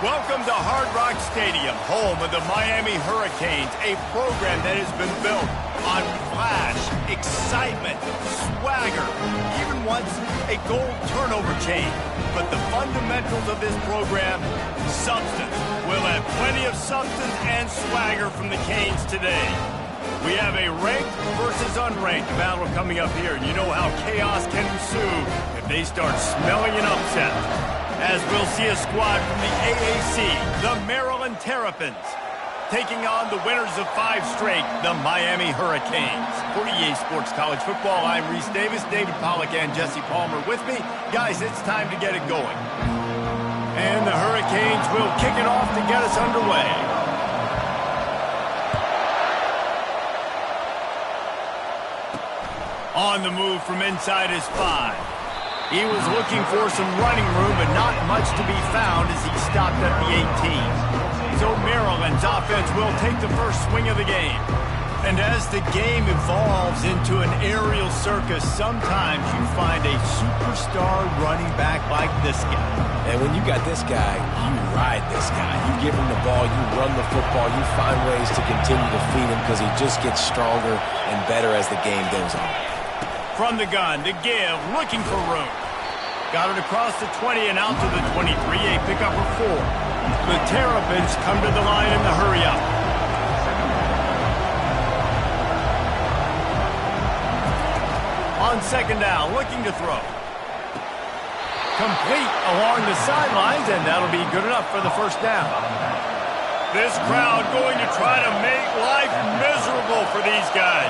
Welcome to Hard Rock Stadium, home of the Miami Hurricanes, a program that has been built on flash, excitement, swagger, even once a goal turnover chain. But the fundamentals of this program, substance. We'll have plenty of substance and swagger from the Canes today. We have a ranked versus unranked battle coming up here, and you know how chaos can ensue if they start smelling an upset. As we'll see a squad from the AAC, the Maryland Terrapins, taking on the winners of 5 straight, the Miami Hurricanes. For EA Sports College Football, I'm Reese Davis, David Pollack, and Jesse Palmer with me. Guys, it's time to get it going. And the Hurricanes will kick it off to get us underway. On the move from inside his 5. He was looking for some running room, but not much to be found as he stopped at the 18. So Maryland's offense will take the first swing of the game. And as the game evolves into an aerial circus, sometimes you find a superstar running back like this guy. And when you got this guy, you ride this guy. You give him the ball, you run the football, you find ways to continue to feed him because he just gets stronger and better as the game goes on. From the gun, to give, looking for room. Got it across the 20 and out to the 23, a pickup of 4. The Terrapins come to the line in the hurry-up. On second down, looking to throw. Complete along the sidelines, and that'll be good enough for the first down. This crowd going to try to make life miserable for these guys.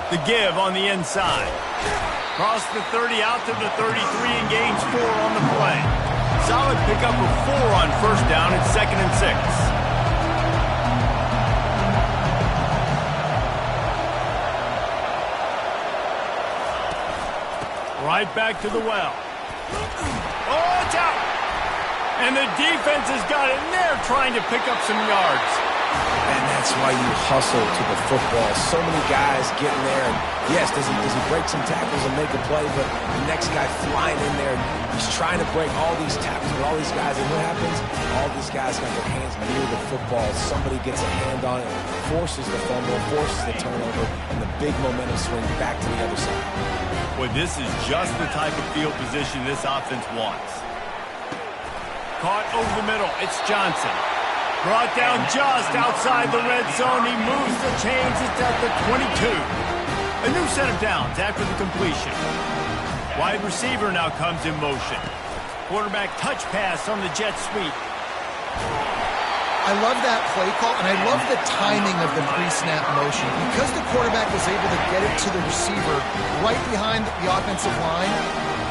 The give on the inside. Cross the 30 out to the 33 and gains 4 on the play. Solid pickup of 4 on first down and 2nd and 6. Right back to the well. Oh, it's out! And the defense has got in there trying to pick up some yards. And that's why you hustle to the football. So many guys getting there. And yes, does he break some tackles and make a play? But the next guy flying in there, he's trying to break all these tackles with all these guys. And what happens? All these guys got their hands near the football. Somebody gets a hand on it, forces the fumble, forces the turnover, and the big momentum swing back to the other side. Boy, this is just the type of field position this offense wants. Caught over the middle. It's Johnson. Brought down just outside the red zone. He moves the chains. It's at the 22. A new set of downs after the completion. Wide receiver now comes in motion. Quarterback touch pass on the jet sweep. I love that play call, and I love the timing of the pre-snap motion. Because the quarterback was able to get it to the receiver right behind the offensive line,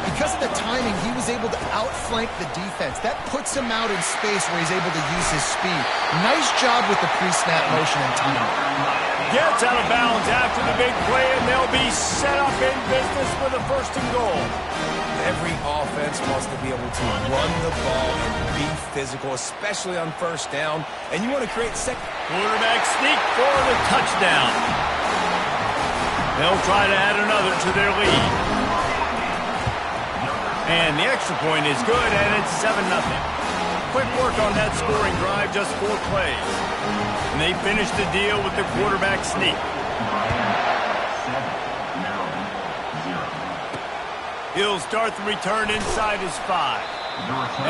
because of the timing, he was able to outflank the defense. That puts him out in space where he's able to use his speed. Nice job with the pre-snap motion and timing. Gets out of bounds after the big play, and they'll be set up in business with a 1st and goal. Every offense wants to be able to run the ball and be physical, especially on first down. And you want to create second. Quarterback sneak for the touchdown. They'll try to add another to their lead. And the extra point is good, and it's 7-0. Quick work on that scoring drive, just 4 plays. And they finish the deal with the quarterback sneak. He'll start the return inside his 5.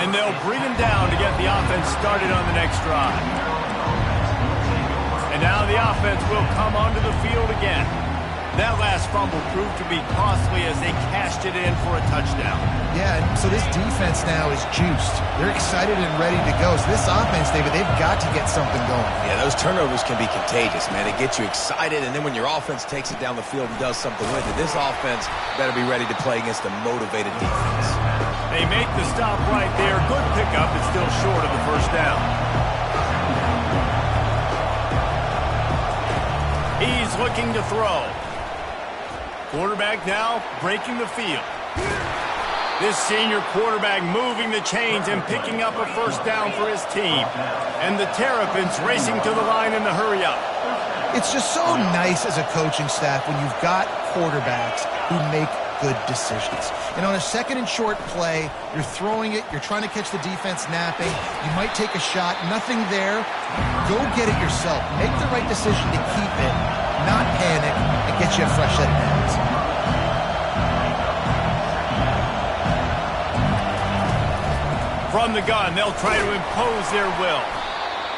And they'll bring him down to get the offense started on the next drive. And now the offense will come onto the field again. That last fumble proved to be costly as they cashed it in for a touchdown. Yeah, so this defense now is juiced. They're excited and ready to go. So this offense, David, they've got to get something going. Yeah, those turnovers can be contagious, man. They get you excited, and then when your offense takes it down the field and does something with it, this offense better be ready to play against a motivated defense. They make the stop right there. Good pickup. It's still short of the first down. He's looking to throw. Quarterback now breaking the field. This senior quarterback moving the chains and picking up a 1st down for his team. And the Terrapins racing to the line in the hurry-up. It's just so nice as a coaching staff when you've got quarterbacks who make good decisions. And on a second and short play, you're throwing it, you're trying to catch the defense napping, you might take a shot, nothing there. Go get it yourself. Make the right decision to keep it, not panic, and get you a fresh set of hands. From the gun, they'll try to impose their will.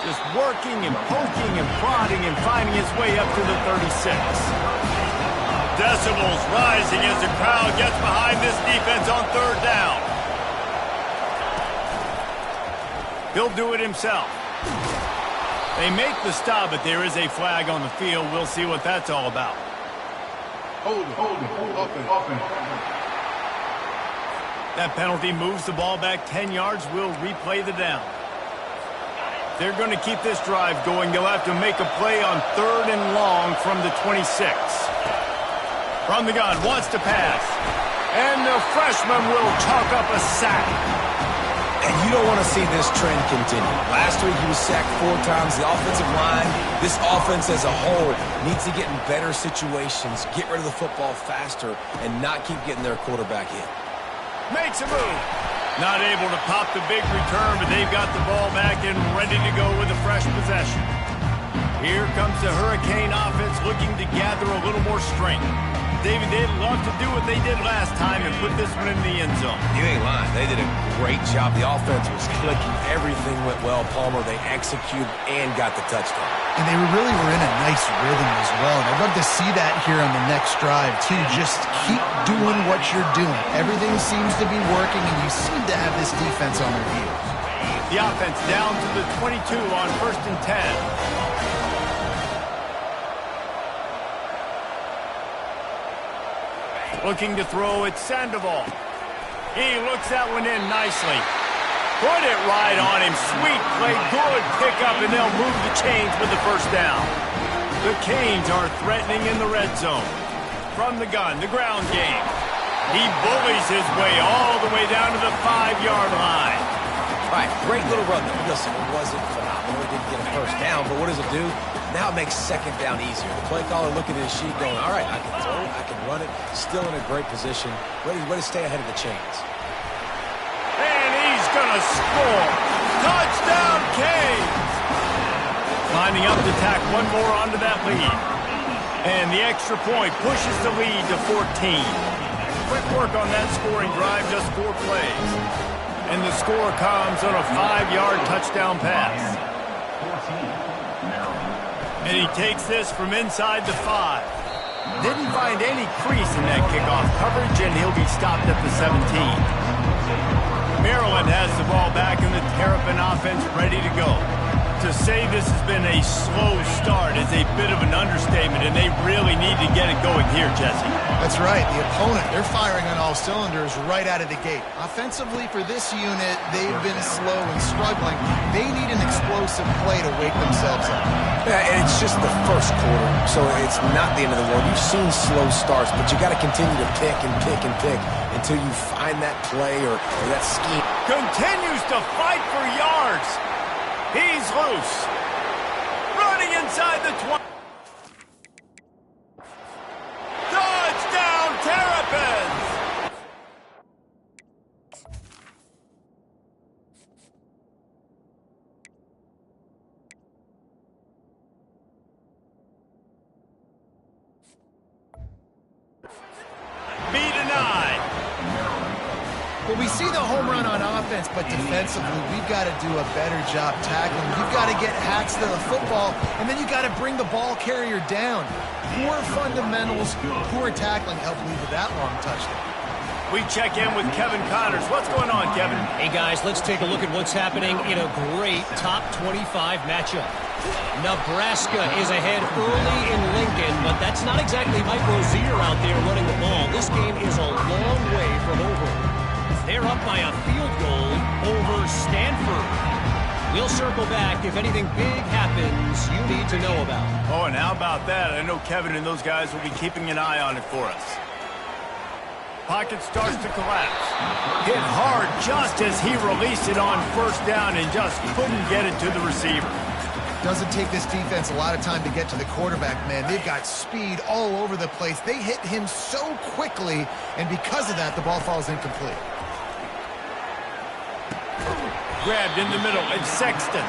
Just working and poking and prodding and finding his way up to the 36. Decibels rising as the crowd gets behind this defense on third down. He'll do it himself. They make the stop, but there is a flag on the field. We'll see what that's all about. Hold it. That penalty moves the ball back 10 yards. We'll replay the down. They're going to keep this drive going. They'll have to make a play on third and long from the 26. From the gun, wants to pass. And the freshman will chalk up a sack. And you don't want to see this trend continue. Last week he was sacked 4 times. The offensive line, this offense as a whole, needs to get in better situations, get rid of the football faster, and not keep getting their quarterback in. Makes a move. Not able to pop the big return, but they've got the ball back and ready to go with a fresh possession. Here comes the Hurricane offense looking to gather a little more strength. David, they'd love to do what they did last time and put this one in the end zone. You ain't lying. They did a great job. The offense was clicking. Everything went well. Palmer, they executed and got the touchdown. And they really were in a nice rhythm as well. And I'd love to see that here on the next drive, too. Just keep doing what you're doing. Everything seems to be working, and you seem to have this defense on their heels. The offense down to the 22 on 1st and 10. Looking to throw it, Sandoval. He looks that one in nicely. Put it right on him. Sweet play, good pickup, and they'll move the chains with the first down. The Canes are threatening in the red zone. From the gun, the ground game. He bullies his way all the way down to the 5-yard line. All right, great little run there. Listen, it wasn't phenomenal. It didn't get a first down, but what does it do? Now it makes second down easier. The play caller looking at his sheet going, all right, I can throw it, I can run it, still in a great position, ready to stay ahead of the chains. And he's going to score. Touchdown, Canes! Lining up to tack one more onto that lead. And the extra point pushes the lead to 14. Quick work on that scoring drive, just 4 plays. And the score comes on a 5-yard touchdown pass. And he takes this from inside the 5. Didn't find any crease in that kickoff coverage, and he'll be stopped at the 17. Maryland has the ball back, and the Terrapin offense ready to go. To say this has been a slow start is a bit of an understatement, and they really need to get it going here, Jesse. That's right. The opponent, they're firing on all cylinders right out of the gate. Offensively for this unit, they've been slow and struggling. They need an explosive play to wake themselves up. Yeah, and it's just the first quarter, so it's not the end of the world. You've seen slow starts, but you got to continue to pick and pick and pick until you find that play or that scheme. Continues to fight for yards. He's loose. Running inside the 20. Touchdown, Terrapins! Well, we see the home run on offense, but defensively, we've got to do a better job tackling. You've got to get hacks to the football, and then you've got to bring the ball carrier down. Poor fundamentals, poor tackling help lead to that long touchdown. We check in with Kevin Connors. What's going on, Kevin? Hey, guys, let's take a look at what's happening in a great top 25 matchup. Nebraska is ahead early in Lincoln, but that's not exactly Mike Rozier out there running the ball. This game is a long way from over. They're up by a field goal over Stanford. We'll circle back if anything big happens you need to know about. Oh, and how about that? I know Kevin and those guys will be keeping an eye on it for us. Pocket starts to collapse. Hit hard just as he released it on first down and just couldn't get it to the receiver. Doesn't take this defense a lot of time to get to the quarterback, man. They've got speed all over the place. They hit him so quickly, and because of that, the ball falls incomplete. Grabbed in the middle, it's Sexton.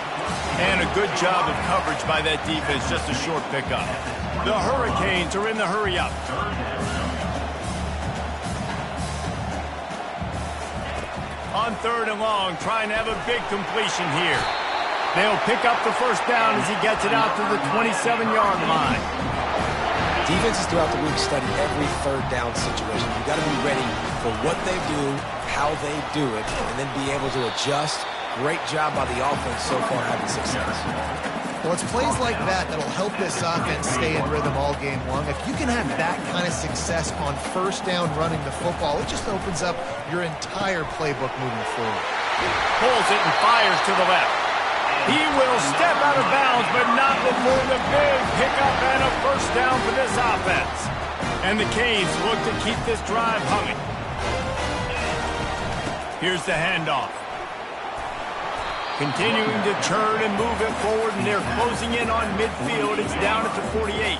And a good job of coverage by that defense, just a short pickup. The Hurricanes are in the hurry-up. On 3rd and long, trying to have a big completion here. They'll pick up the first down as he gets it out to the 27-yard line. Defenses throughout the week study every 3rd down situation. You've got to be ready for what they do, how they do it, and then be able to adjust. Great job by the offense so far having success. Well, it's plays like that that'll help this offense stay in rhythm all game long. If you can have that kind of success on 1st down running the football, it just opens up your entire playbook moving forward. Pulls it and fires to the left. He will step out of bounds, but not before the big pickup and a first down for this offense. And the Canes look to keep this drive humming. Here's the handoff. Continuing to turn and move it forward, and they're closing in on midfield. It's down at the 48.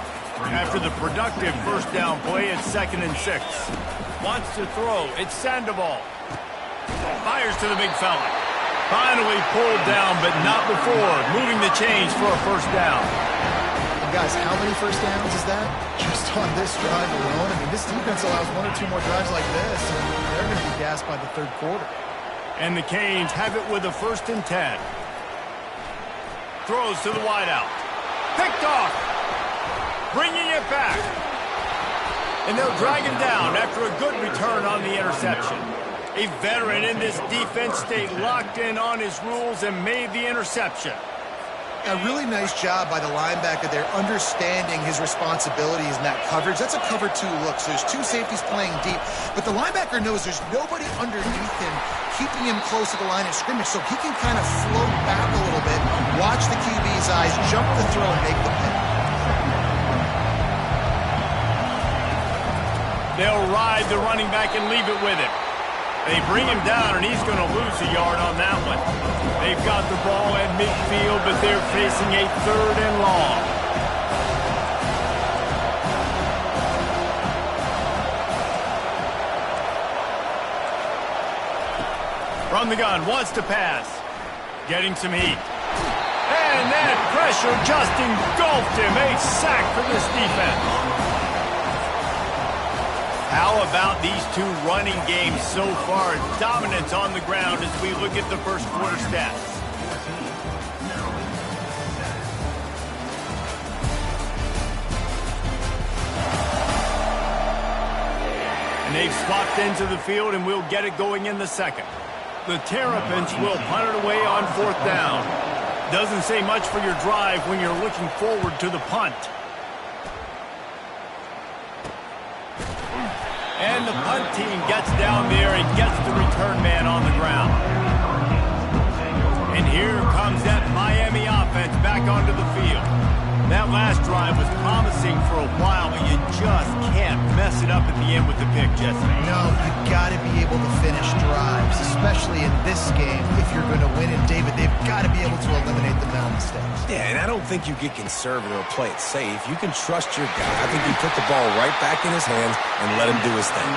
After the productive first down play, it's 2nd and 6. Wants to throw. It's Sandoval. Fires to the big fella. Finally pulled down, but not before. Moving the chains for a first down. And guys, how many first downs is that? Just on this drive alone. I mean, this defense allows 1 or 2 more drives like this, and they're going to be gassed by the 3rd quarter. And the Canes have it with a 1st and 10. Throws to the wideout. Picked off. Bringing it back. And they'll drag him down after a good return on the interception. A veteran in this defense stayed locked in on his rules and made the interception. A really nice job by the linebacker there, understanding his responsibilities in that coverage. That's a cover 2 look, so there's 2 safeties playing deep, but the linebacker knows there's nobody underneath him keeping him close to the line of scrimmage, so he can kind of float back a little bit, watch the QB's eyes, jump the throw, and make the pick. They'll ride the running back and leave it with him. They bring him down, and he's going to lose a yard on that one. They've got the ball at midfield, but they're facing a 3rd and long. From the gun, wants to pass. Getting some heat. And that pressure just engulfed him. A sack for this defense. How about these 2 running games so far? Dominance on the ground as we look at the first quarter stats. And they've swapped into the field, and we'll get it going in the 2nd. The Terrapins will punt it away on 4th down. Doesn't say much for your drive when you're looking forward to the punt. And the punt team gets down there and gets the return man on the ground. And here comes that Miami offense back onto the field. That last drive was promising for a while, but you just can't mess it up at the end with the pick, Jesse. No, you've got to be able to finish drives, especially in this game. If you're going to win it, David, they've got to be able to eliminate the mental mistakes. Yeah, and I don't think you get conservative or play it safe. You can trust your guy. I think you put the ball right back in his hands and let him do his thing.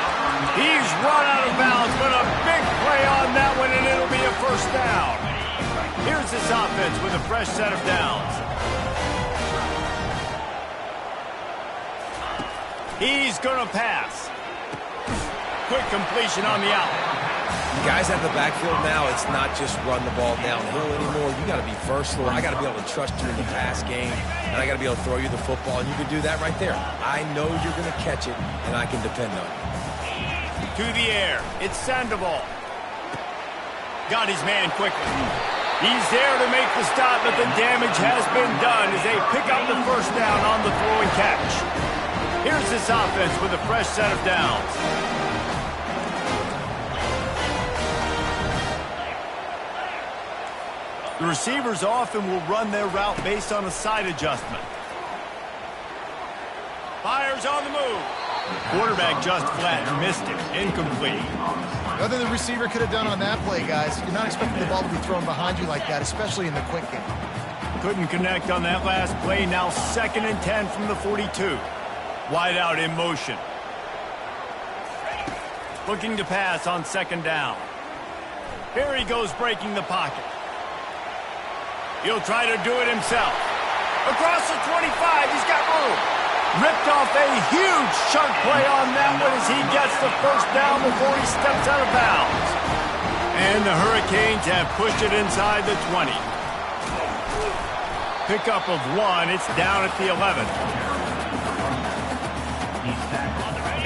He's run out of bounds, but a big play on that one, and it'll be a first down. Here's this offense with a fresh set of downs. He's going to pass. Quick completion on the out. Guys at the backfield now, it's not just run the ball downhill anymore. You got to be versatile. I got to be able to trust you in the pass game, and I got to be able to throw you the football, and you can do that right there. I know you're going to catch it, and I can depend on it. To the air. It's Sandoval. Got his man quickly. He's there to make the stop, but the damage has been done as they pick up the first down on the throw and catch. Here's this offense with a fresh set of downs. The receivers often will run their route based on a side adjustment. Fires on the move. Quarterback just flat missed it. Incomplete. Nothing the receiver could have done on that play, guys. You're not expecting the ball to be thrown behind you like that, especially in the quick game. couldn't connect on that last play. Now 2nd and 10 from the 42. Wide out in motion. Looking to pass on 2nd down. Here he goes breaking the pocket. He'll try to do it himself. Across the 25, he's got room. Ripped off a huge chunk play on that one as he gets the 1st down before he steps out of bounds. And the Hurricanes have pushed it inside the 20. Pickup of 1, it's down at the 11.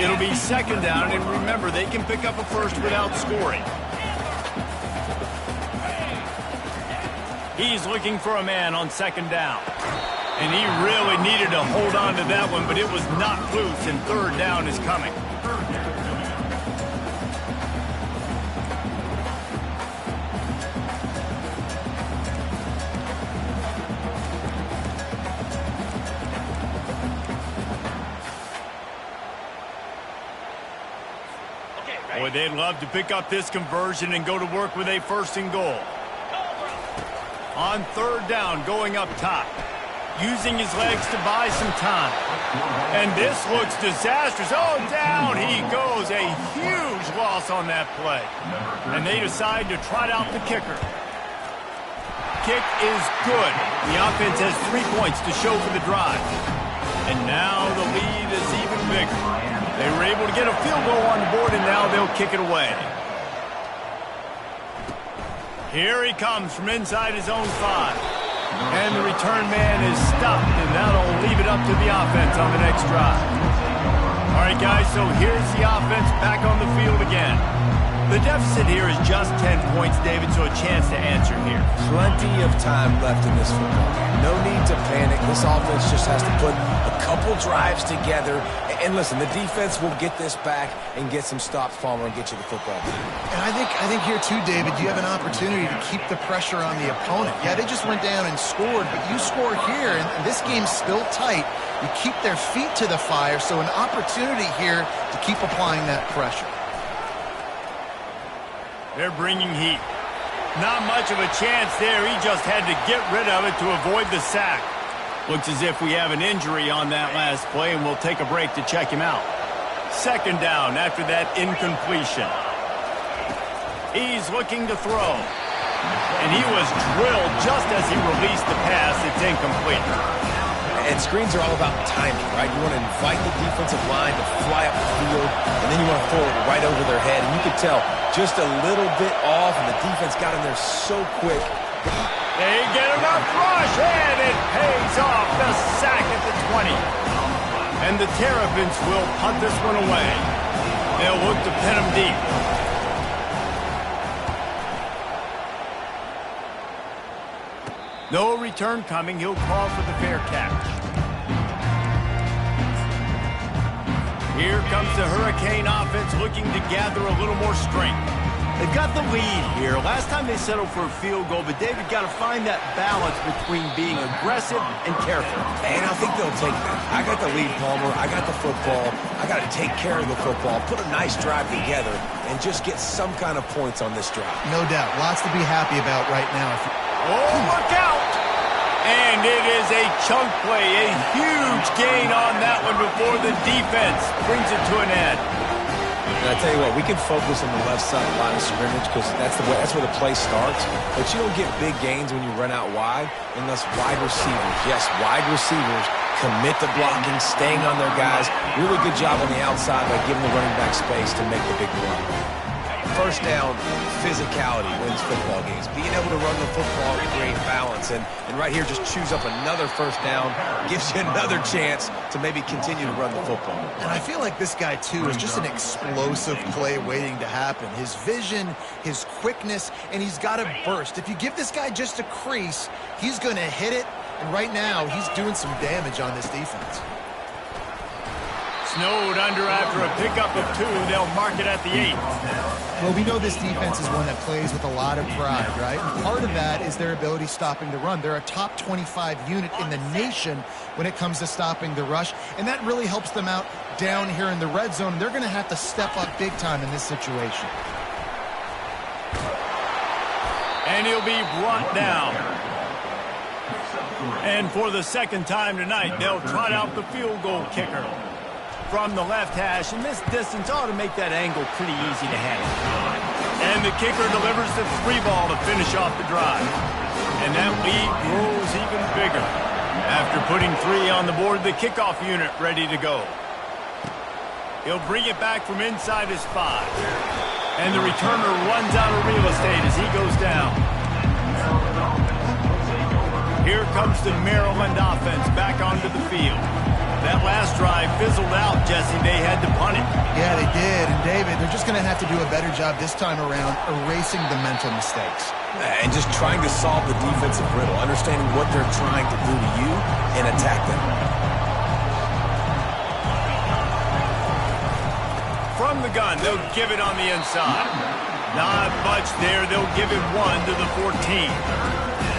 It'll be 2nd down, and remember, they can pick up a 1st without scoring. He's looking for a man on 2nd down. And he really needed to hold on to that one, but it was knocked loose, and 3rd down is coming. Boy, they'd love to pick up this conversion and go to work with a 1st and goal. On 3rd down, going up top. Using his legs to buy some time. And this looks disastrous. Oh, down he goes. A huge loss on that play. And they decide to trot out the kicker. Kick is good. The offense has 3 points to show for the drive. And now the lead is even bigger. They were able to get a field goal on the board, and now they'll kick it away. Here he comes from inside his own 5. And the return man is stopped, and that'll leave it up to the offense on the next drive. All right, guys, so here's the offense back on the field again. The deficit here is just 10 points, David, so a chance to answer here. Plenty of time left in this football game. No need to panic. This offense just has to put a couple drives together. And listen, the defense will get this back and get some stops, Palmer, and get you the football game. And I think here too, David, you have an opportunity to keep the pressure on the opponent. Yeah, they just went down and scored, but you score here, and this game's still tight. You keep their feet to the fire, so an opportunity here to keep applying that pressure. They're bringing heat. Not much of a chance there. He just had to get rid of it to avoid the sack. Looks as if we have an injury on that last play, and we'll take a break to check him out. 2nd down after that incompletion. He's looking to throw. And he was drilled just as he released the pass. It's incomplete. And screens are all about timing, right? You want to invite the defensive line to fly up the field, and then you want to throw it right over their head. And you could tell just a little bit off, and the defense got in there so quick. They get enough rush, and it pays off. The sack at the 20. And the Terrapins will punt this one away. They'll look to pin him deep. No return coming. He'll call for the fair catch. Here comes the Hurricane offense looking to gather a little more strength. They've got the lead here. Last time they settled for a field goal, but David got to find that balance between being aggressive and careful. And I think they'll take that. I got the lead, Palmer. I got the football. I got to take care of the football, put a nice drive together, and just get some kind of points on this drive. No doubt. Lots to be happy about right now. Oh, look out! And it is a chunk play, a huge gain on that one before the defense brings it to an end. And I tell you what, we can focus on the left side line of scrimmage because that's where the play starts. But you don't get big gains when you run out wide unless wide receivers, yes, wide receivers commit to blocking, staying on their guys. Really good job on the outside by giving the running back space to make the big play. 1st down, physicality wins football games. Being able to run the football and create balance. And right here, just choose up another 1st down, gives you another chance to maybe continue to run the football. And I feel like this guy, too, is just an explosive play waiting to happen. His vision, his quickness, and he's got a burst. If you give this guy just a crease, he's going to hit it. And right now, he's doing some damage on this defense. Snowed under after a pickup of 2. They'll mark it at the 8. Well, we know this defense is one that plays with a lot of pride, right? And part of that is their ability stopping the run. They're a top 25 unit in the nation when it comes to stopping the rush, and that really helps them out down here in the red zone. They're going to have to step up big time in this situation. And he'll be brought down. And for the second time tonight, they'll trot out the field goal kicker from the left hash, and this distance ought to make that angle pretty easy to handle. And the kicker delivers the 3 ball to finish off the drive. And that lead grows even bigger. After putting 3 on the board, the kickoff unit ready to go. He'll bring it back from inside his 5. And the returner runs out of real estate as he goes down. Here comes the Maryland offense back onto the field. That last drive fizzled out, Jesse. They had to punt it. Yeah, they did. And, David, they're just going to have to do a better job this time around erasing the mental mistakes. And just trying to solve the defensive riddle, understanding what they're trying to do to you and attack them. From the gun, they'll give it on the inside. Not much there. They'll give it 1 to the 14.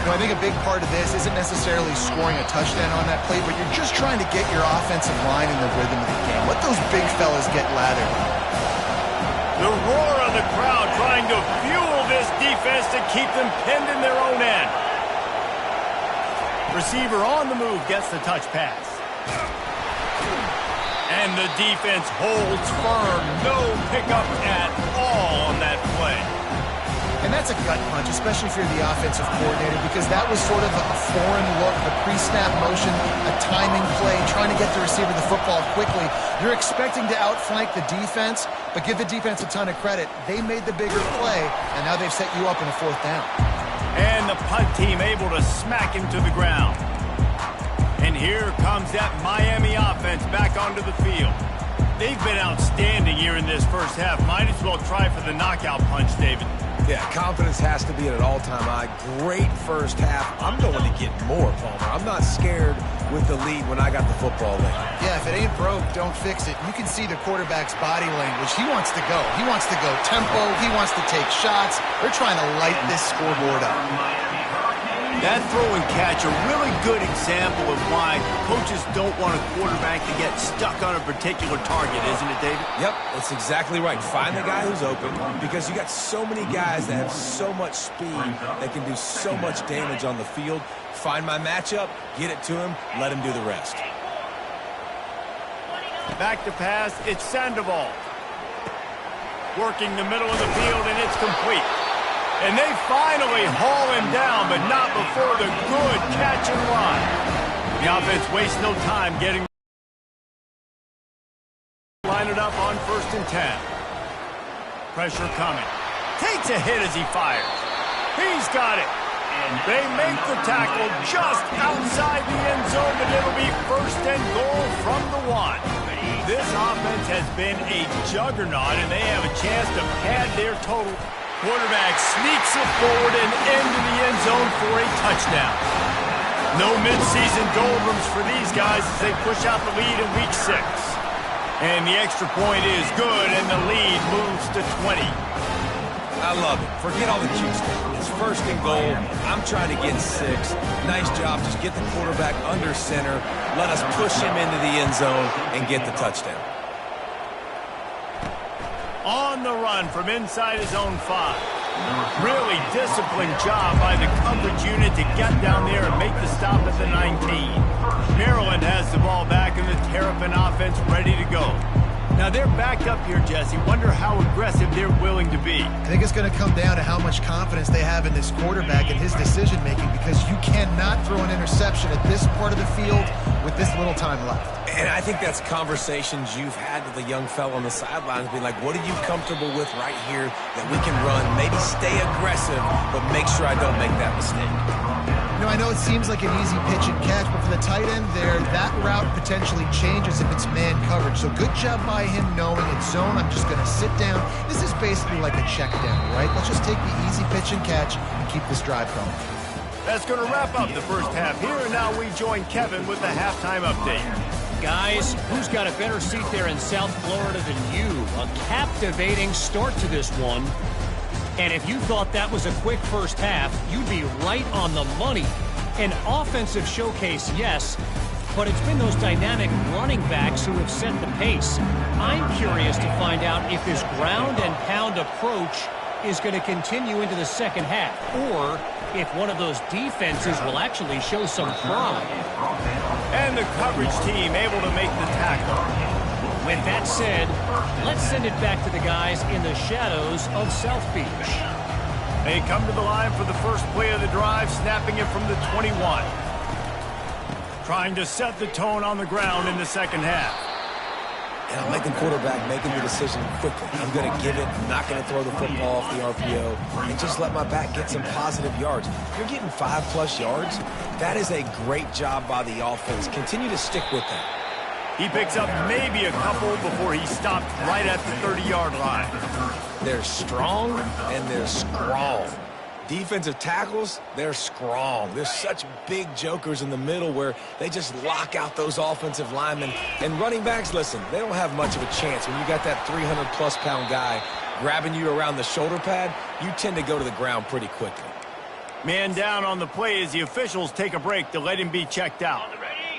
I think a big part of this isn't necessarily scoring a touchdown on that play, but you're just trying to get your offensive line in the rhythm of the game. Let those big fellas get lathered. The roar of the crowd trying to fuel this defense to keep them pinned in their own end. Receiver on the move gets the touch pass. And the defense holds firm. No pickup at all on that play. And that's a gut punch, especially if you're the offensive coordinator, because that was sort of a foreign look, the pre-snap motion, a timing play, trying to get the receiver the football quickly. You're expecting to outflank the defense, but give the defense a ton of credit. They made the bigger play, and now they've set you up in a 4th down. And the punt team able to smack him to the ground. And here comes that Miami offense back onto the field. They've been outstanding here in this first half. Might as well try for the knockout punch, David. Yeah, confidence has to be at an all-time high. Great first half. I'm going to get more, Palmer. I'm not scared with the lead when I got the football late. Yeah, if it ain't broke, don't fix it. You can see the quarterback's body language. He wants to go. He wants to go tempo. He wants to take shots. They're trying to light this scoreboard up. That throw and catch, a really good example of why coaches don't want a quarterback to get stuck on a particular target, isn't it, David? Yep, that's exactly right. Find the guy who's open, because you got so many guys that have so much speed that can do so much damage on the field. Find my matchup, get it to him, let him do the rest. Back to pass, it's Sandoval. Working the middle of the field, and it's complete. And they finally haul him down, but not before the good catch and run. The offense wastes no time getting line it up on 1st and 10. Pressure coming. Takes a hit as he fires. He's got it. They make the tackle just outside the end zone, but it'll be 1st and goal from the 1. This offense has been a juggernaut, and they have a chance to pad their total. Quarterback sneaks it forward and into the end zone for a touchdown. No midseason doldrums for these guys as they push out the lead in week 6. And the extra point is good, and the lead moves to 20. I love it. Forget all the cute stuff. It's 1st and goal. I'm trying to get 6. Nice job. Just get the quarterback under center. Let us push him into the end zone and get the touchdown. On the run from inside his own 5. Really disciplined job by the coverage unit to get down there and make the stop at the 19. Maryland has the ball back and the Terrapin offense ready to go. Now they're backed up here, Jesse. Wonder how aggressive they're willing to be. I think it's going to come down to how much confidence they have in this quarterback and his decision-making, because you cannot throw an interception at this part of the field with this little time left. And I think that's conversations you've had with a young fellow on the sidelines, being like, what are you comfortable with right here that we can run? Maybe stay aggressive, but make sure I don't make that mistake. You know, I know it seems like an easy pitch and catch, but for the tight end there, that route potentially changes if it's man coverage. So good job by him knowing it's zone. I'm just going to sit down. This is basically like a check down, right? Let's just take the easy pitch and catch and keep this drive going. That's going to wrap up the first half here, and now we join Kevin with the halftime update. Guys, who's got a better seat there in South Florida than you? A captivating start to this one. And if you thought that was a quick first half, you'd be right on the money. An offensive showcase, yes, but it's been those dynamic running backs who have set the pace. I'm curious to find out if this ground and pound approach is going to continue into the second half, or if one of those defenses will actually show some pride. And the coverage team able to make the tackle. With that said, let's send it back to the guys in the shadows of South Beach. They come to the line for the first play of the drive, snapping it from the 21. Trying to set the tone on the ground in the second half. And I like the quarterback making the decision quickly. I'm going to give it. I'm not going to throw the football off the RPO and just let my back get some positive yards. If you're getting 5+ yards, that is a great job by the offense. Continue to stick with that. He picks up maybe a couple before he stopped right at the 30-yard line. They're strong and they're strong. Defensive tackles, they're strong. There's such big jokers in the middle where they just lock out those offensive linemen. And running backs, listen, they don't have much of a chance. When you got that 300+ pound guy grabbing you around the shoulder pad, you tend to go to the ground pretty quickly. Man down on the play as the officials take a break to let him be checked out.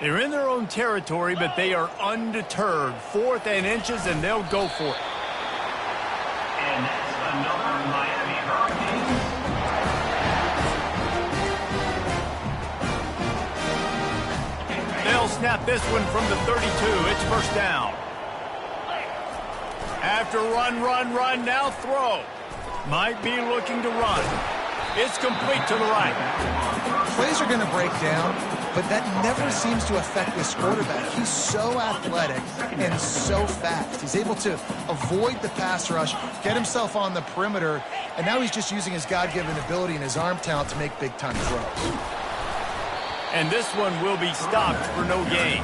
They're in their own territory, but they are undeterred. 4th and inches, and they'll go for it. And that's another Miami Hurricane. They'll snap this one from the 32. It's first down. After run, now throw. Might be looking to run. It's complete to the right. Plays are going to break down, but that never seems to affect this quarterback. He's so athletic and so fast. He's able to avoid the pass rush, get himself on the perimeter, and now he's just using his God-given ability and his arm talent to make big-time throws. And this one will be stopped for no gain.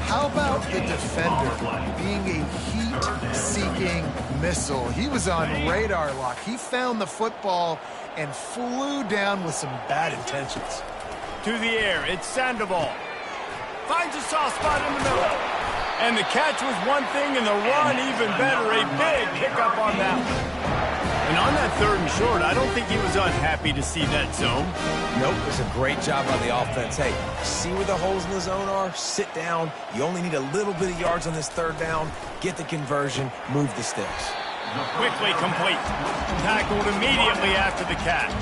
How about the defender being a heat-seeking missile? He was on radar lock. He found the football and flew down with some bad intentions. To the air, it's Sandoval. Finds a soft spot in the middle. And the catch was one thing, and the run even better. A big pickup on that one. And on that 3rd and short, I don't think he was unhappy to see that zone. Nope, it's a great job by the offense. Hey, see where the holes in the zone are? Sit down. You only need a little bit of yards on this 3rd down. Get the conversion. Move the sticks. Quickly complete. Tackled immediately after the catch.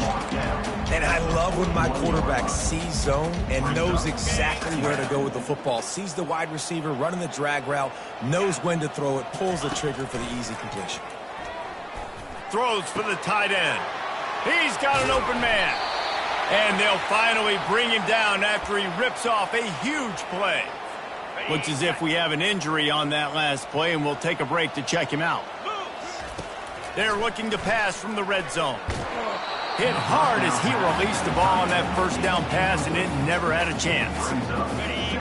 And I love when my quarterback sees zone and knows exactly where to go with the football. Sees the wide receiver running the drag route, knows when to throw it, pulls the trigger for the easy completion. Throws for the tight end. He's got an open man. And they'll finally bring him down after he rips off a huge play. Looks as if we have an injury on that last play, and we'll take a break to check him out. They're looking to pass from the red zone. Hit hard as he released the ball on that first down pass, and it never had a chance.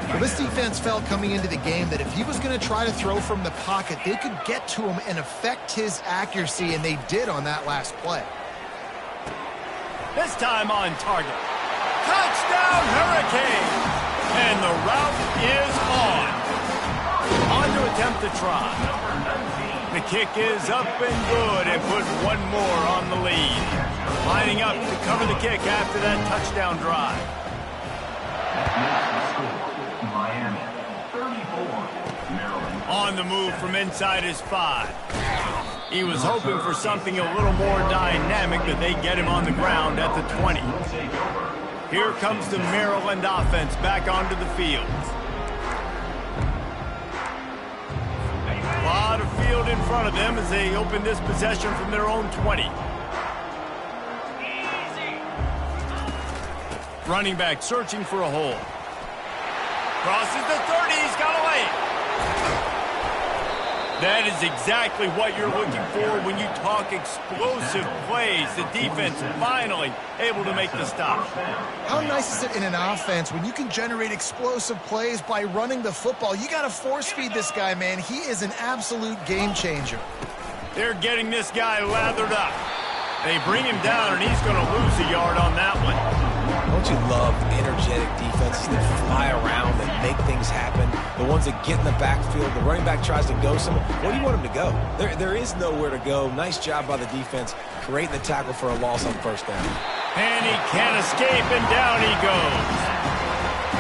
Well, this defense felt coming into the game that if he was going to try to throw from the pocket, they could get to him and affect his accuracy, and they did on that last play. This time on target. Touchdown, Hurricane! And the route is on. On to attempt to try. The kick is up and good and put one more on the lead. Lining up to cover the kick after that touchdown drive. Miami 34, Maryland. On the move from inside his 5. He was hoping for something a little more dynamic, but they get him on the ground at the 20. Here comes the Maryland offense back onto the field. A lot of field in front of them as they open this possession from their own 20. Running back searching for a hole. Crosses the 30, he's got a lane. That is exactly what you're looking for when you talk explosive plays. The defense finally able to make the stop. How nice is it in an offense when you can generate explosive plays by running the football? You got to force feed this guy, man. He is an absolute game changer. They're getting this guy lathered up. They bring him down, and he's going to lose a yard on that one. Don't you love energetic defenses that fly around, that make things happen? The ones that get in the backfield, the running back tries to go somewhere. Where do you want him to go? There is nowhere to go. Nice job by the defense, creating the tackle for a loss on first down. And he can't escape, and down he goes.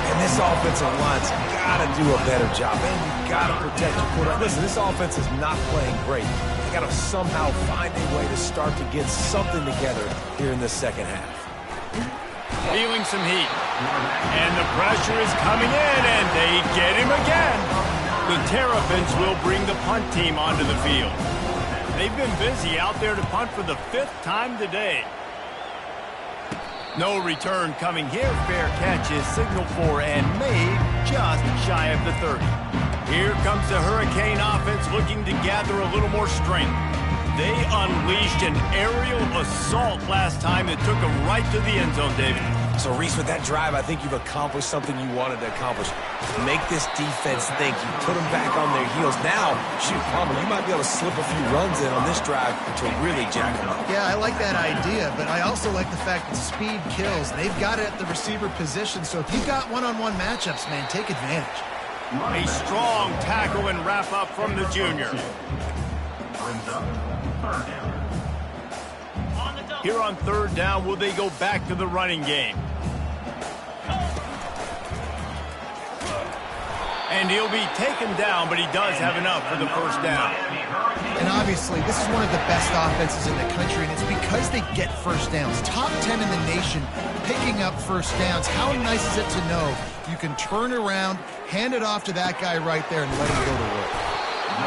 And this offensive line's got to do a better job. And you got to protect your quarterback. Listen, this offense is not playing great. They got to somehow find a way to start to get something together here in the second half. Feeling some heat. And the pressure is coming in, and they get him again. The Terrapins will bring the punt team onto the field. They've been busy out there to punt for the 5th time today. No return coming here. Fair catch is signaled for and made just shy of the 30. Here comes the Hurricane offense looking to gather a little more strength. They unleashed an aerial assault last time that took them right to the end zone, David. So, Reese, with that drive, I think you've accomplished something you wanted to accomplish. Make this defense think. You put them back on their heels. Now, shoot, Palmer, you might be able to slip a few runs in on this drive to really jack them up. Yeah, I like that idea, but I also like the fact that speed kills. They've got it at the receiver position, so if you've got one-on-one matchups, man, take advantage. A strong tackle and wrap up from the junior. Brings up third down. Here on third down, will they go back to the running game? And he'll be taken down, but he does have enough for the first down. And obviously, this is one of the best offenses in the country, and it's because they get first downs. Top 10 in the nation picking up first downs. How nice is it to know you can turn around, hand it off to that guy right there, and let him go to work?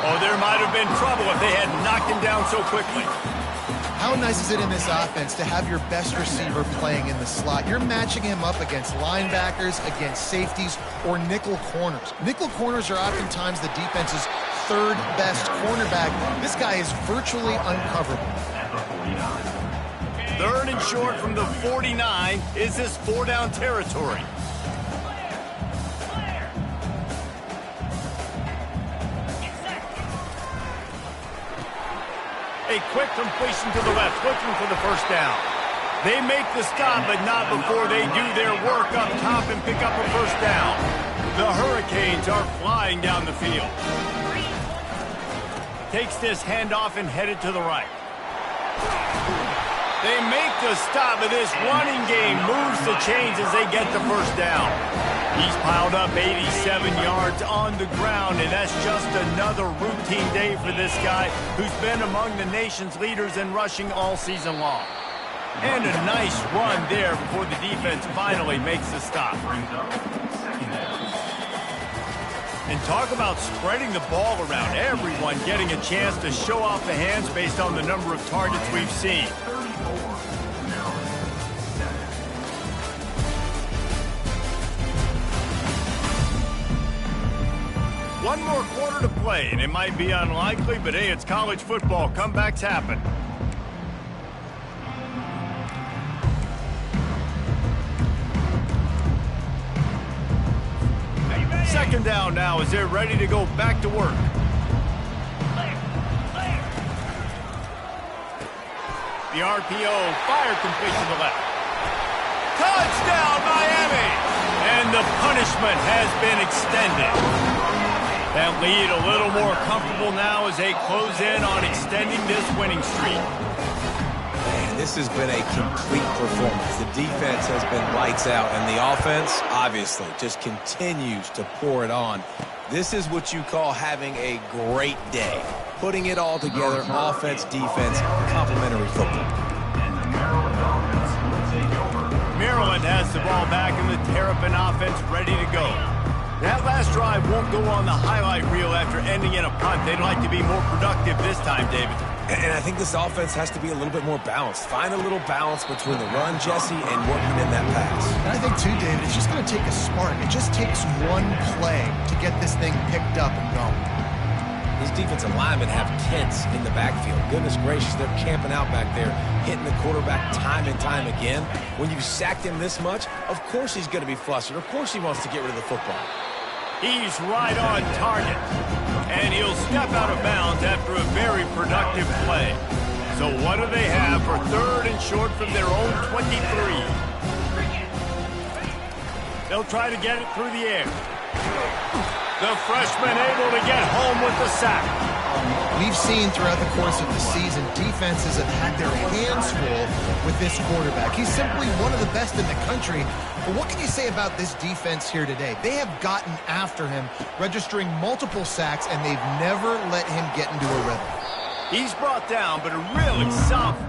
Oh, there might have been trouble if they had knocked him down so quickly. How nice is it in this offense to have your best receiver playing in the slot? You're matching him up against linebackers, against safeties, or nickel corners. Nickel corners are oftentimes the defense's third best cornerback. This guy is virtually uncoverable. Third and short from the 49. Is this 4-down territory? A quick completion to the left, looking for the first down. They make the stop, but not before they do their work up top and pick up a first down. The Hurricanes are flying down the field. Takes this handoff and headed to the right. They make the stop, but this running game moves the chains as they get the first down. He's piled up 87 yards on the ground, and that's just another routine day for this guy who's been among the nation's leaders in rushing all season long. And a nice run there before the defense finally makes the stop. And talk about spreading the ball around. Everyone getting a chance to show off the hands based on the number of targets we've seen. One more quarter to play, and it might be unlikely, but hey, it's college football. Comebacks happen. Second down now as they're ready to go back to work. The RPO, fire complete to the left. Touchdown, Miami! And the punishment has been extended. That lead a little more comfortable now as they close in on extending this winning streak. Man, this has been a complete performance. The defense has been lights out, and the offense, obviously, just continues to pour it on. This is what you call having a great day. Putting it all together, offense, defense, complementary football. Maryland has the ball back, and the Terrapin offense ready to go. That last drive won't go on the highlight reel after ending in a punt. They'd like to be more productive this time, David. And I think this offense has to be a little bit more balanced. Find a little balance between the run, Jesse, and working in that pass. And I think, too, David, it's just going to take a spark. It just takes one play to get this thing picked up and going. These defensive linemen have tents in the backfield. Goodness gracious, they're camping out back there, hitting the quarterback time and time again. When you sacked him this much, of course he's going to be flustered. Of course he wants to get rid of the football. He's right on target. And he'll step out of bounds after a very productive play. So what do they have for third and short from their own 23? They'll try to get it through the air. The freshman able to get home with the sack. We've seen throughout the course of the season, defenses have had their hands full with this quarterback. He's simply one of the best in the country. But what can you say about this defense here today? They have gotten after him, registering multiple sacks, and they've never let him get into a rhythm. He's brought down, but a really soft.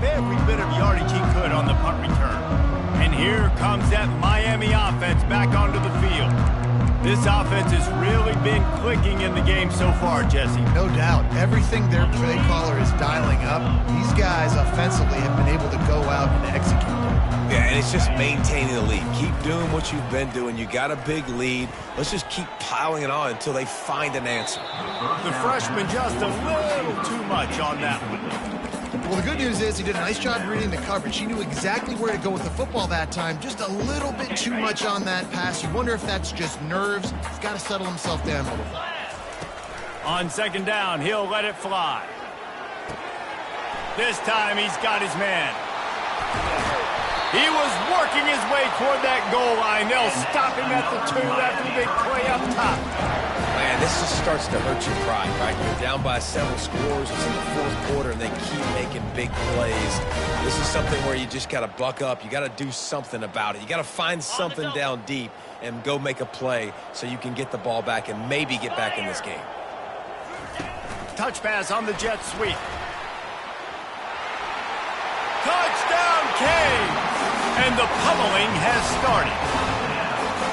Every bit of yardage he could on the punt return. And here comes that Miami offense back onto the field. This offense has really been clicking in the game so far, Jesse. No doubt. Everything their play caller is dialing up, these guys offensively have been able to go out and execute. Yeah, and it's just maintaining the lead. Keep doing what you've been doing. You got a big lead. Let's just keep piling it on until they find an answer. The freshman just a little too much on that one. Well, the good news is he did a nice job reading the coverage. He knew exactly where to go with the football that time. Just a little bit too much on that pass. You wonder if that's just nerves. He's got to settle himself down a little bit. On second down, he'll let it fly. This time he's got his man. He was working his way toward that goal line. They'll stop him at the 2 after the big play up top. Man, this just starts to hurt your pride, right? You're down by several scores. It's in the fourth quarter, and they keep making big plays. This is something where you just got to buck up. You got to do something about it. You got to find something down deep and go make a play so you can get the ball back and maybe get back in this game. Touch pass on the jet sweep. Touchdown, Canes! And the pummeling has started.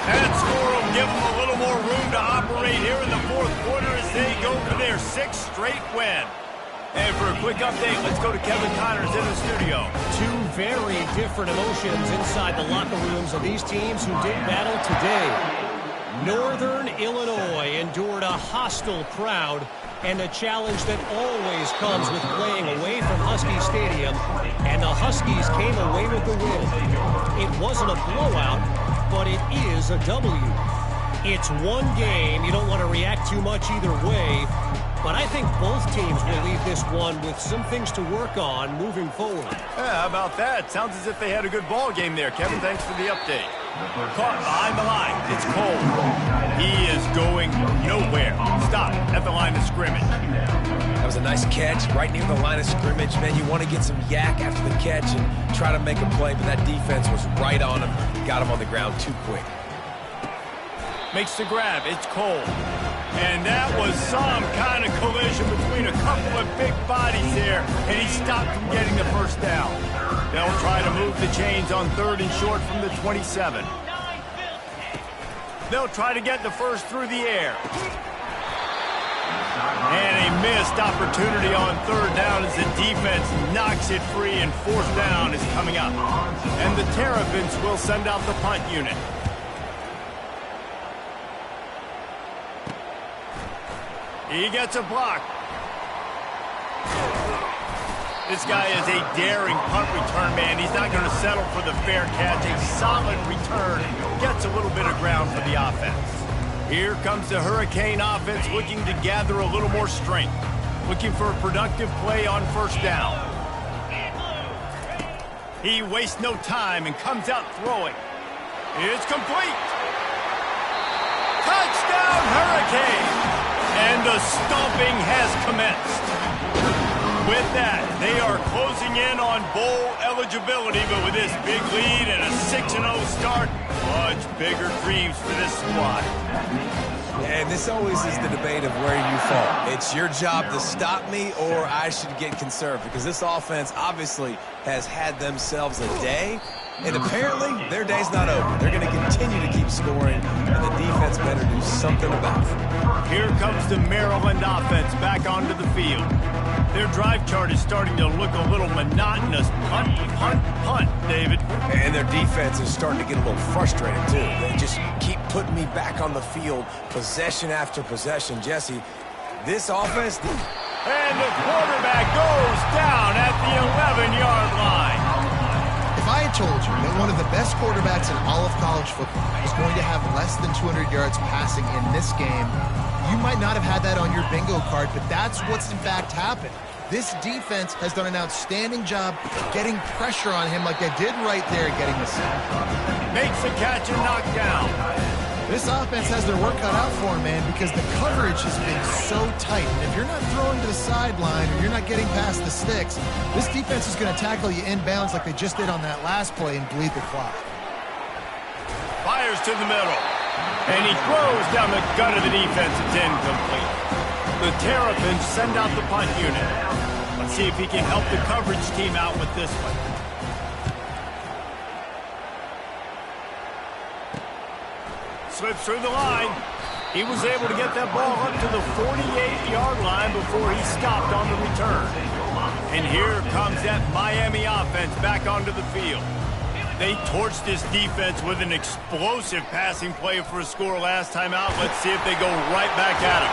That score will give them a little more room to operate here in the fourth quarter as they go for their 6th straight win. And for a quick update, let's go to Kevin Connors in the studio. Two very different emotions inside the locker rooms of these teams who did battle today. Northern Illinois endured a hostile crowd and a challenge that always comes with playing away from Husky Stadium, and the Huskies came away with the win. It wasn't a blowout, but it is a W. It's one game. You don't want to react too much either way, but I think both teams will leave this one with some things to work on moving forward. Yeah, how about that? Sounds as if they had a good ball game there, Kevin. Thanks for the update. Caught behind the line. It's Cole. He is going nowhere. Stop at the line of scrimmage. That was a nice catch right near the line of scrimmage. Man, you want to get some yak after the catch and try to make a play, but that defense was right on him. Got him on the ground too quick. Makes the grab. It's Cole. And that was some kind of collision between a couple of big bodies there, and he stopped from getting the first down. They'll try to move the chains on 3rd and short from the 27. They'll try to get the first through the air. And a missed opportunity on 3rd down as the defense knocks it free, and 4th down is coming up. And the Terrapins will send out the punt unit. He gets a block. This guy is a daring punt return man. He's not going to settle for the fair catch. A solid return. Gets a little bit of ground for the offense. Here comes the Hurricane offense looking to gather a little more strength. Looking for a productive play on 1st down. He wastes no time and comes out throwing. It's complete. Touchdown, Hurricane! And the stomping has commenced. With that, they are closing in on bowl eligibility, but with this big lead and a 6-0 start, much bigger dreams for this squad. And this always is the debate of where you fall. It's your job to stop me or I should get conserved, because this offense obviously has had themselves a day, and apparently their day's not over. They're going to continue to keep scoring, and the defense better do something about it. Here comes the Maryland offense back onto the field. Their drive chart is starting to look a little monotonous. Punt, punt, punt, David. And their defense is starting to get a little frustrated, too. They just keep putting me back on the field, possession after possession. Jesse, this offense... And the quarterback goes down at the 11-yard line. If I had told you that one of the best quarterbacks in all of college football was going to have less than 200 yards passing in this game, you might not have had that on your bingo card, but that's what's in fact happened. This defense has done an outstanding job getting pressure on him like they did right there, getting the sack. Makes a catch and knocked down. This offense has their work cut out for him, man, because the coverage has been so tight. And if you're not throwing to the sideline or you're not getting past the sticks, this defense is going to tackle you inbounds like they just did on that last play and bleed the clock. Fires to the middle. And he throws down the gut of the defense. It's incomplete. The Terrapins send out the punt unit. Let's see if he can help the coverage team out with this one. Slips through the line. He was able to get that ball up to the 48-yard line before he stopped on the return. And here comes that Miami offense back onto the field. They torched this defense with an explosive passing play for a score last time out. Let's see if they go right back at him.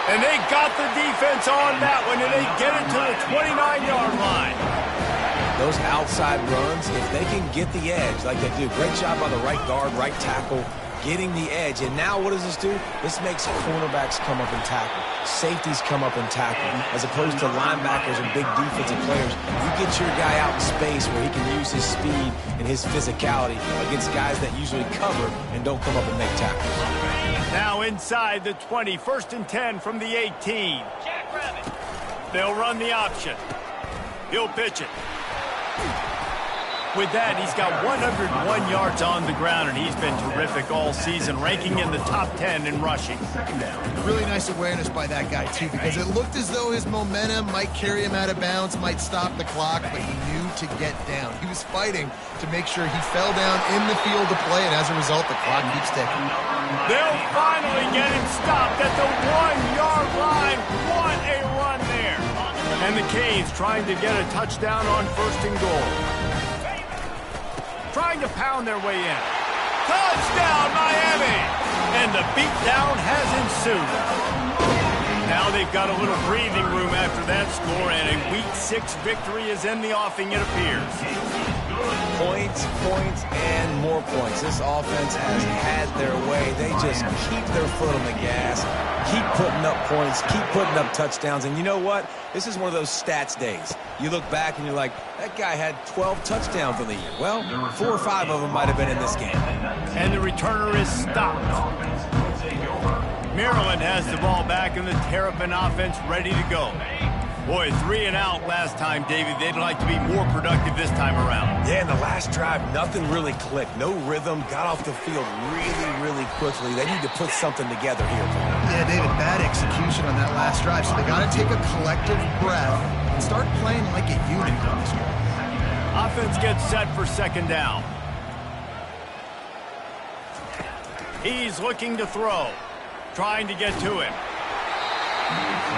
And they got the defense on that one, and they get it to the 29-yard line. Those outside runs, if they can get the edge like they do, great job by the right guard, right tackle, getting the edge. And now what does this do? This makes cornerbacks come up and tackle. Safeties come up and tackle. As opposed to linebackers and big defensive players, you get your guy out in space where he can use his speed and his physicality against guys that usually cover and don't come up and make tackles. Now inside the 20, 1st and 10 from the 18. They'll run the option. He'll pitch it. With that, he's got 101 yards on the ground, and he's been terrific all season, ranking in the top 10 in rushing. Really nice awareness by that guy, too, because it looked as though his momentum might carry him out of bounds, might stop the clock, but he knew to get down. He was fighting to make sure he fell down in the field to play, and as a result, the clock keeps ticking. They'll finally get him stopped at the 1-yard line. What a run there. And the Canes trying to get a touchdown on 1st and goal. Trying to pound their way in. Touchdown, Miami! And the beatdown has ensued. Now they've got a little breathing room after that score, and a Week 6 victory is in the offing, it appears. Points, points, and more points. This offense has had their way. They just keep their foot on the gas, keep putting up points, keep putting up touchdowns. And you know what? This is one of those stats days. You look back and you're like, that guy had 12 touchdowns in the year. Well, 4 or 5 of them might have been in this game. And the returner is stopped. Maryland has the ball back, and the Terrapin offense ready to go. Boy, 3 and out last time, David. They'd like to be more productive this time around. Yeah, in the last drive, nothing really clicked. No rhythm, got off the field really, really quickly. They need to put something together here, Paul. Yeah, David, bad execution on that last drive, so they got to take a collective breath and start playing like a unit on this one. Offense gets set for 2nd down. He's looking to throw, trying to get to it.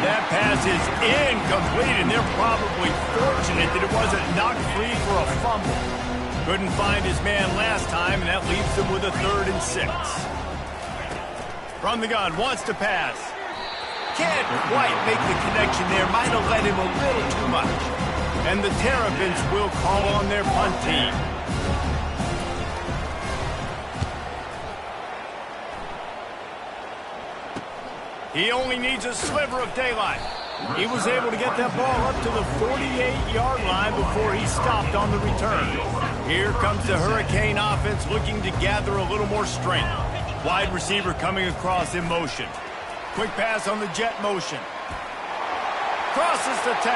That pass is incomplete, and they're probably fortunate that it wasn't knocked free for a fumble. Couldn't find his man last time, and that leaves them with a 3rd and 6. From the gun, wants to pass. Can't quite make the connection there. Might have let him a little too much. And the Terrapins will call on their punt team. He only needs a sliver of daylight. He was able to get that ball up to the 48-yard line before he stopped on the return. Here comes the Hurricane offense looking to gather a little more strength. Wide receiver coming across in motion. Quick pass on the jet motion. Crosses the 10.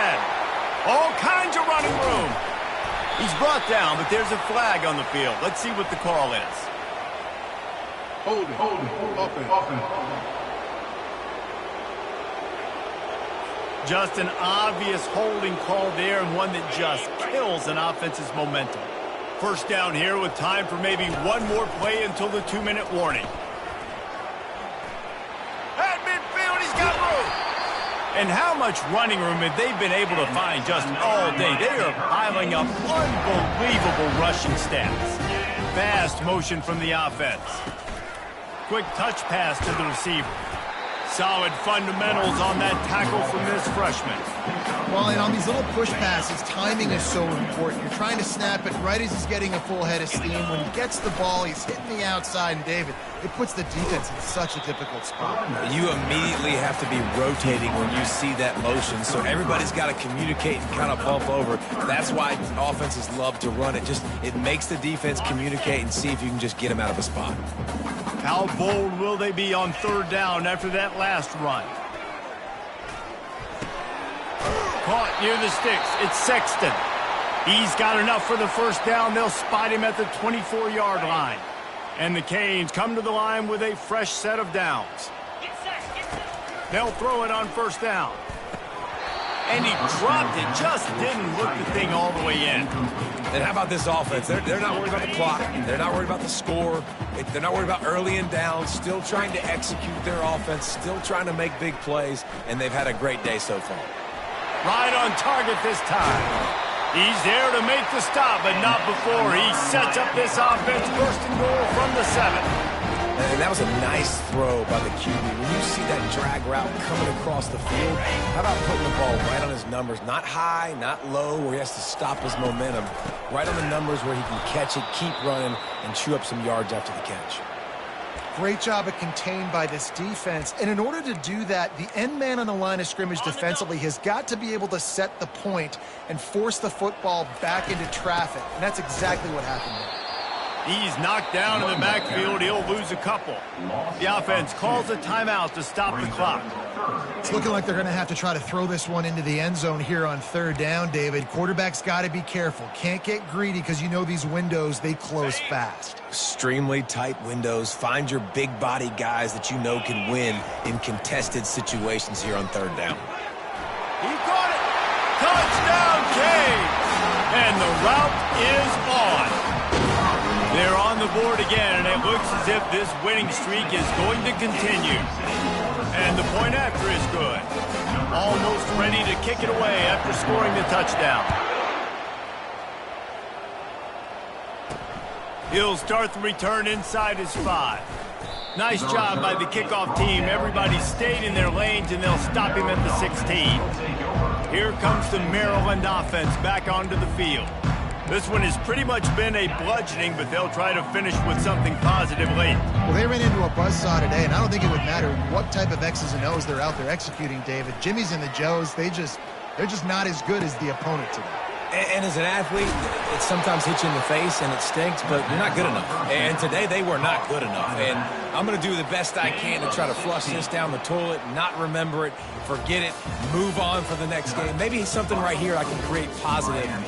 All kinds of running room. He's brought down, but there's a flag on the field. Let's see what the call is. Hold it. Offense. Just an obvious holding call there, and one that just kills an offense's momentum. First down here with time for maybe one more play until the 2-minute warning. At midfield, he's got room. And how much running room have they been able to find just all day? They are piling up unbelievable rushing stats. Fast motion from the offense. Quick touch pass to the receiver. Solid fundamentals on that tackle from this freshman. Well, and on these little push passes, timing is so important. You're trying to snap it right as he's getting a full head of steam. When he gets the ball, he's hitting the outside, and David, it puts the defense in such a difficult spot. You immediately have to be rotating when you see that motion, so everybody's got to communicate and kind of bump over. That's why offenses love to run it. It makes the defense communicate and see if you can just get them out of a spot. How bold will they be on third down after that last run? Caught near the sticks. It's Sexton. He's got enough for the first down. They'll spot him at the 24-yard line. And the Canes come to the line with a fresh set of downs. They'll throw it on first down. And he dropped it. Just didn't look the thing all the way in. And how about this offense? They're not worried about the clock. They're not worried about the score. They're not worried about early and down. Still trying to execute their offense. Still trying to make big plays. And they've had a great day so far. Right on target this time. He's there to make the stop, but not before. He sets up this offense first and goal from the 7. And that was a nice throw by the QB. When you see that drag route coming across the field, how about putting the ball right on his numbers? Not high, not low, where he has to stop his momentum. Right on the numbers where he can catch it, keep running, and chew up some yards after the catch. Great job of contained by this defense. And in order to do that, the end man on the line of scrimmage defensively has got to be able to set the point and force the football back into traffic. And that's exactly what happened there. He's knocked down in the backfield. He'll lose a couple. The offense calls a timeout to stop the clock. It's looking like they're going to have to try to throw this one into the end zone here on third down, David. Quarterback's got to be careful. Can't get greedy because you know these windows, they close fast. Extremely tight windows. Find your big body guys that you know can win in contested situations here on third down. He caught it. Touchdown, Canes. And the route is on. They're on the board again, and it looks as if this winning streak is going to continue. And the point after is good. Almost ready to kick it away after scoring the touchdown. He'll start the return inside his 5. Nice job by the kickoff team. Everybody stayed in their lanes, and they'll stop him at the 16. Here comes the Maryland offense back onto the field. This one has pretty much been a bludgeoning, but they'll try to finish with something positive late. Well, they ran into a buzzsaw today, and I don't think it would matter what type of X's and O's they're out there executing, David. Jimmy's and the Joes, they're just not as good as the opponent today. And as an athlete, it sometimes hits you in the face and it stinks, but you're not good enough. And today they were not good enough. And I'm going to do the best I can to try to flush this down the toilet, not remember it, forget it, move on for the next game. Maybe something right here I can create positive